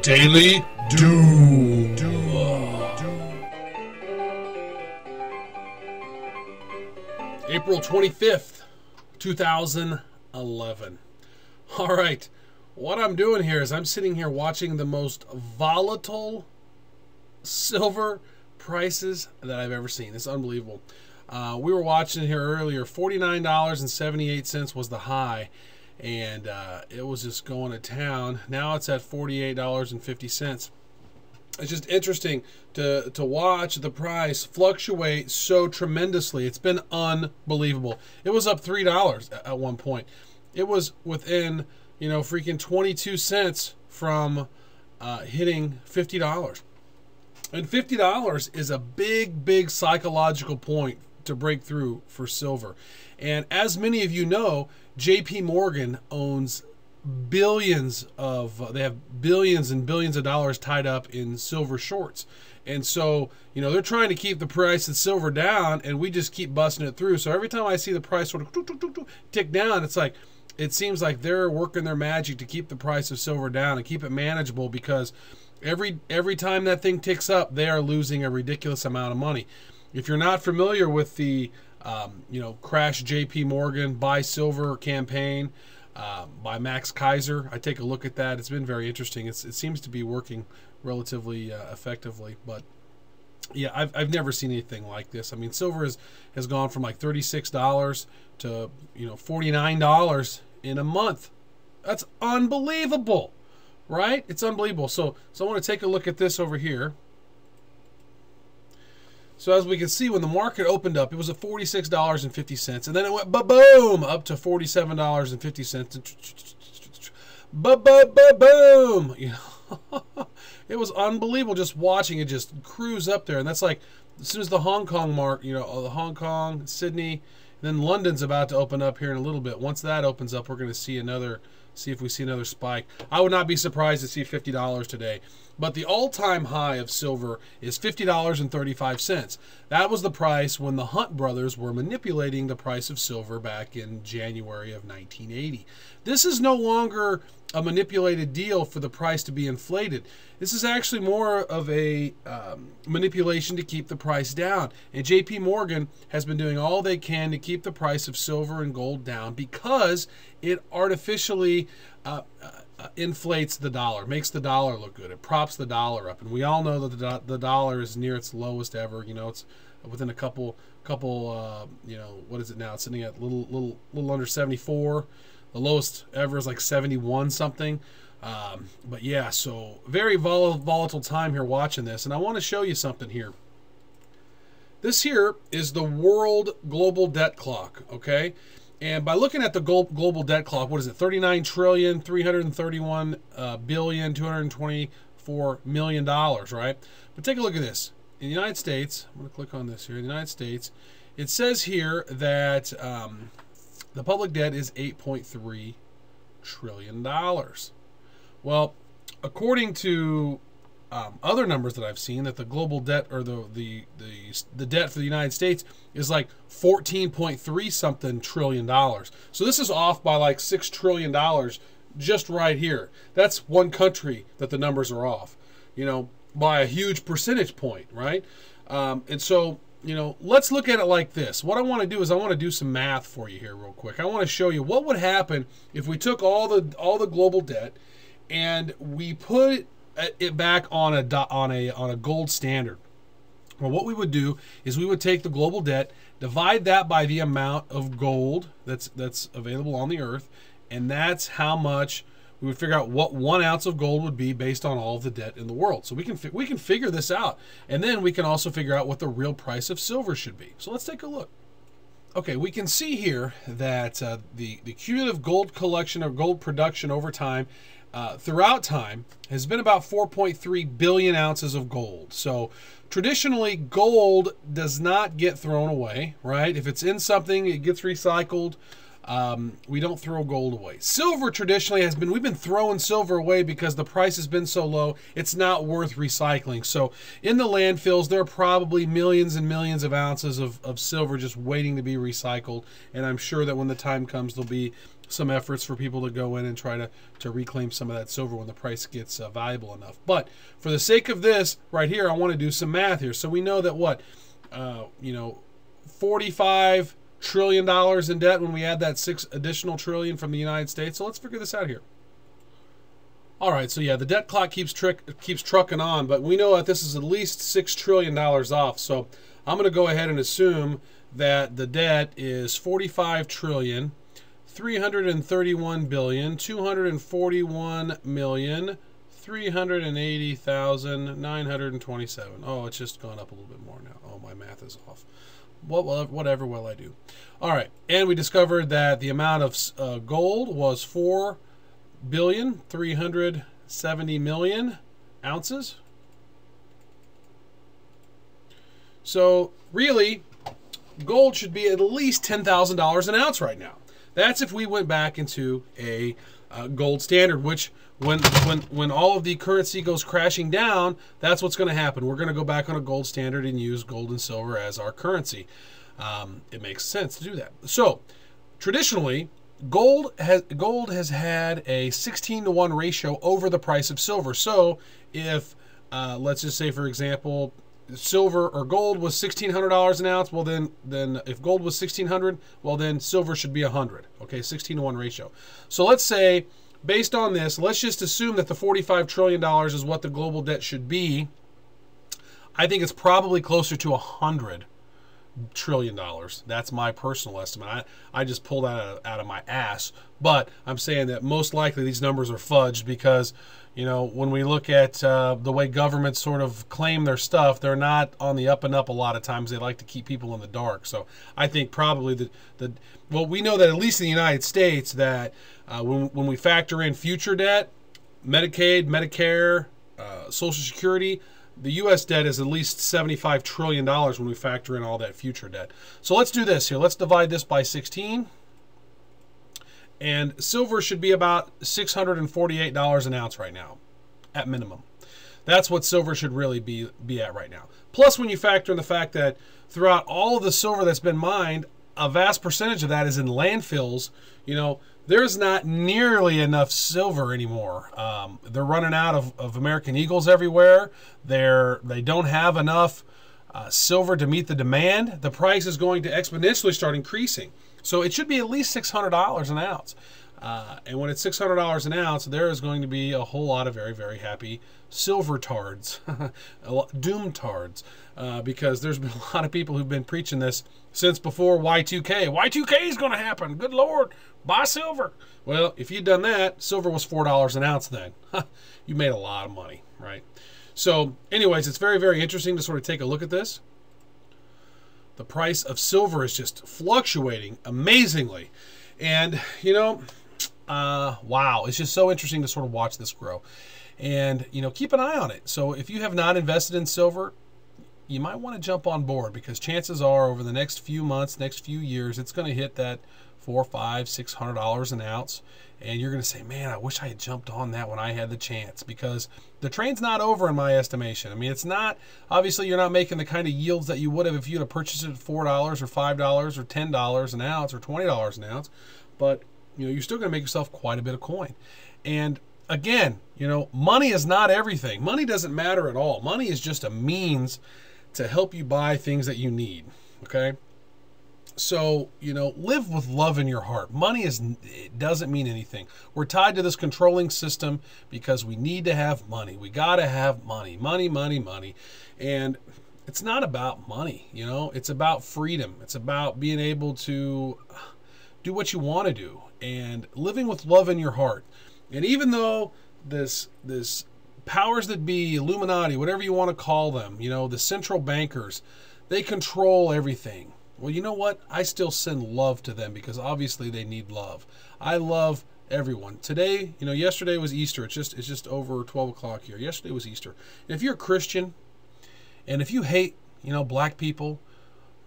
Daily Doom. April 25th, 2011. All right, what I'm doing here is I'm sitting here watching the most volatile silver prices that I've ever seen. It's unbelievable. We were watching here earlier. $49.78 was the high, and it was just going to town. Now it's at $48.50. It's just interesting to watch the price fluctuate so tremendously. It's been unbelievable. It was up $3 at one point. It was within, freaking 22 cents from hitting $50. And $50 is a big psychological point to break through for silver. And as many of you know, JP Morgan owns billions of, they have billions and billions of dollars tied up in silver shorts. And so, they're trying to keep the price of silver down, and we just keep busting it through. So every time I see the price sort of tick down, it's like, it seems like they're working their magic to keep the price of silver down and keep it manageable, because every time that thing ticks up, they are losing a ridiculous amount of money. If you're not familiar with the, Crash JP Morgan Buy Silver campaign by Max Kaiser, I take a look at that. It's been very interesting. It seems to be working relatively effectively, but yeah, I've never seen anything like this. I mean, silver has gone from like $36 to $49 in a month. That's unbelievable, right? It's unbelievable. So I want to take a look at this over here. So as we can see, when the market opened up, it was at $46.50, and then it went boom up to $47.50. Boom! It was unbelievable just watching it just cruise up there. And that's like, as soon as the Hong Kong market, the Hong Kong, Sydney, then London's about to open up here in a little bit. Once that opens up, we're going to see if we see another spike. I would not be surprised to see $50 today. But the all-time high of silver is $50.35. That was the price when the Hunt brothers were manipulating the price of silver back in January of 1980. This is no longer a manipulated deal for the price to be inflated. This is actually more of a manipulation to keep the price down. And JP Morgan has been doing all they can to keep the price of silver and gold down, because it artificially inflates the dollar, makes the dollar look good. It props the dollar up, and we all know that the dollar is near its lowest ever. It's within a couple. What is it now? It's sitting at little under 74. The lowest ever is like 71 something. But yeah, so very volatile time here watching this, and I want to show you something here. This here is the world global debt clock, okay? And by looking at the global debt clock, what is it? $39,331,224,000,000, right? But take a look at this. In the United States, I'm going to click on this here. In the United States, it says here that the public debt is $8.3 trillion. Well, according to other numbers that I've seen, that the global debt, or the debt for the United States, is like 14.3 something trillion dollars. So this is off by like $6 trillion just right here. That's one country that the numbers are off, by a huge percentage point, right? And so, let's look at it like this. What I want to do is I want to do some math for you here real quick. I want to show you what would happen if we took all the global debt and we put it back on a gold standard. Well, what we would do is we would take the global debt, divide that by the amount of gold that's available on the earth, and that's how much we would figure out what 1 ounce of gold would be based on all of the debt in the world. So we can figure this out, and then we can also figure out what the real price of silver should be. So let's take a look. Okay, we can see here that the cumulative gold collection or gold production over time, throughout time, has been about 4.3 billion ounces of gold. So traditionally, gold does not get thrown away, right? If it's in something, it gets recycled. We don't throw gold away. Silver traditionally has been, we've been throwing silver away because the price has been so low, it's not worth recycling. So in the landfills, there are probably millions and millions of ounces of silver just waiting to be recycled. And I'm sure that when the time comes, there'll be some efforts for people to go in and try to reclaim some of that silver when the price gets valuable enough. But for the sake of this right here, I want to do some math here. So we know that what, $45 trillion in debt when we add that 6 additional trillion from the United States. So let's figure this out here. All right, so yeah, the debt clock keeps trucking on, but we know that this is at least $6 trillion off. So I'm going to go ahead and assume that the debt is 45 trillion. 331,241,380,927. Oh, it's just gone up a little bit more now. Oh, my math is off. Whatever will I do? All right, and we discovered that the amount of gold was 4,370,000,000 ounces. So really, gold should be at least $10,000 an ounce right now. That's if we went back into a gold standard, which when all of the currency goes crashing down, that's what's going to happen. We're going to go back on a gold standard and use gold and silver as our currency. It makes sense to do that. So traditionally, gold has had a 16-to-1 ratio over the price of silver. So if let's just say, for example, silver or gold was $1,600 an ounce, well then if gold was $1,600, well then silver should be 100. Okay, 16-to-1 ratio. So let's say, based on this, let's just assume that the $45 trillion is what the global debt should be. I think it's probably closer to $100 trillion. That's my personal estimate. I just pulled that out of my ass, but I'm saying that most likely these numbers are fudged because, when we look at the way governments sort of claim their stuff, they're not on the up and up a lot of times. They like to keep people in the dark. So I think probably well, we know that at least in the United States that when we factor in future debt, Medicaid, Medicare, Social Security, the U.S. debt is at least $75 trillion when we factor in all that future debt. So let's do this here. Let's divide this by 16. And silver should be about $648 an ounce right now, at minimum. That's what silver should really be at right now. Plus, when you factor in the fact that throughout all of the silver that's been mined, a vast percentage of that is in landfills. There's not nearly enough silver anymore. They're running out of American Eagles everywhere. They don't have enough silver to meet the demand. The price is going to exponentially start increasing. So it should be at least $600 an ounce. And when it's $600 an ounce, there is going to be a whole lot of very, very happy silver tards, doom tards, because there's been a lot of people who've been preaching this since before Y2K. Y2K is going to happen. Good Lord, buy silver. Well, if you'd done that, silver was $4 an ounce then. You made a lot of money, right? So anyways, it's very, very interesting to sort of take a look at this. The price of silver is just fluctuating amazingly. And, wow, it's just so interesting to sort of watch this grow. And, keep an eye on it. So if you have not invested in silver, you might want to jump on board because chances are over the next few months, next few years, it's going to hit that $400, $500, $600 an ounce. And you're going to say, man, I wish I had jumped on that when I had the chance, because the train's not over in my estimation. I mean, it's not, obviously you're not making the kind of yields that you would have if you'd have purchased it at $4 or $5 or $10 an ounce or $20 an ounce. But, you're still going to make yourself quite a bit of coin. And again, money is not everything. Money doesn't matter at all. Money is just a means to help you buy things that you need. Okay. So, live with love in your heart. Money it doesn't mean anything. We're tied to this controlling system because we need to have money. We got to have money, money, money, money. And it's not about money, it's about freedom. It's about being able to do what you want to do and living with love in your heart. And even though this powers that be, Illuminati, whatever you want to call them, the central bankers, they control everything. Well, you know what? I still send love to them because obviously they need love. I love everyone. Today, yesterday was Easter. It's just over 12 o'clock here. Yesterday was Easter. And if you're a Christian, and if you hate, black people,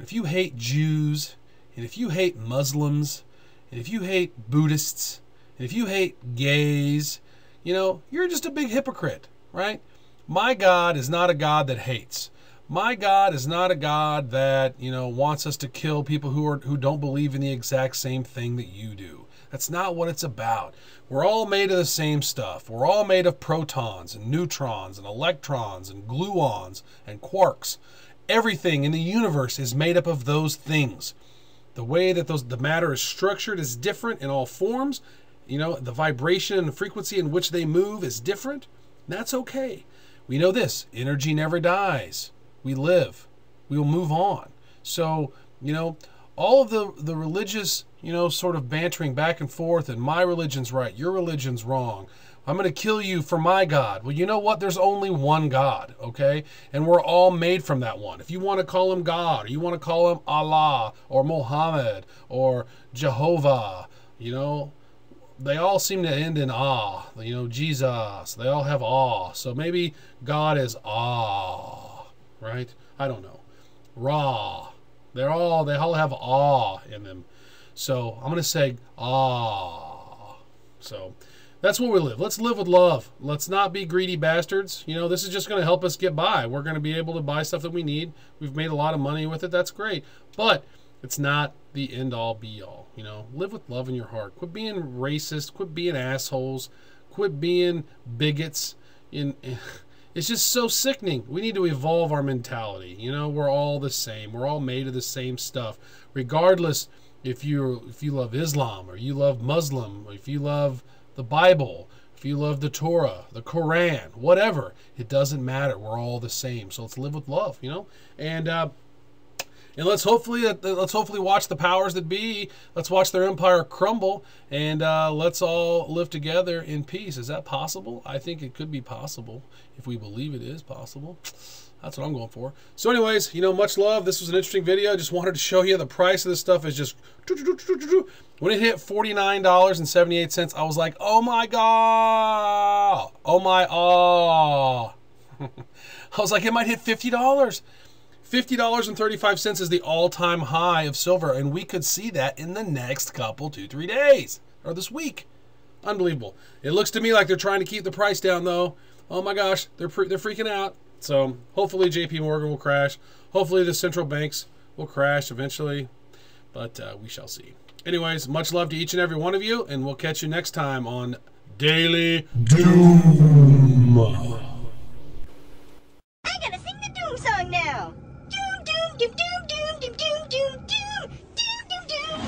if you hate Jews, and if you hate Muslims, and if you hate Buddhists, and if you hate gays, you're just a big hypocrite, right? My God is not a God that hates. My God is not a God that, wants us to kill people who don't believe in the exact same thing that you do. That's not what it's about. We're all made of the same stuff. We're all made of protons and neutrons and electrons and gluons and quarks. Everything in the universe is made up of those things. The way that the matter is structured is different in all forms. You know, the vibration and the frequency in which they move is different. That's okay. We know this. Energy never dies. We live. We will move on. So, you know, all of the religious, you know, sort of bantering back and forth, and my religion's right, your religion's wrong. I'm going to kill you for my God. Well, you know what? There's only one God, okay? And we're all made from that one. If you want to call him God, or you want to call him Allah, or Muhammad, or Jehovah, you know, they all seem to end in ah. You know, Jesus, they all have ah. So maybe God is ah, right? I don't know. Ra. They all have ah in them. So I'm going to say ah. So that's where we live. Let's live with love. Let's not be greedy bastards. You know, this is just going to help us get by. We're going to be able to buy stuff that we need. We've made a lot of money with it. That's great. But it's not the end-all, be-all. You know, live with love in your heart. Quit being racist. Quit being assholes. Quit being bigots. It's just so sickening. We need to evolve our mentality. You know, we're all the same. We're all made of the same stuff. Regardless if you love Islam, or you love Muslim, or if you love the Bible, if you love the Torah, the Quran, whatever, it doesn't matter. We're all the same. So let's live with love, you know? And let's hopefully watch the powers that be. Let's watch their empire crumble, and let's all live together in peace. Is that possible? I think it could be possible if we believe it is possible. That's what I'm going for. So anyways, you know, much love. This was an interesting video. Just wanted to show you the price of this stuff is just... When it hit $49.78, I was like, oh my God. Oh my, oh. I was like, it might hit $50. $50.35 is the all-time high of silver, and we could see that in the next couple, 2-3 days, or this week. Unbelievable. It looks to me like they're trying to keep the price down, though. Oh my gosh, they're freaking out. So hopefully JP Morgan will crash. Hopefully the central banks will crash eventually, but we shall see. Anyways, much love to each and every one of you, and we'll catch you next time on Daily Doom.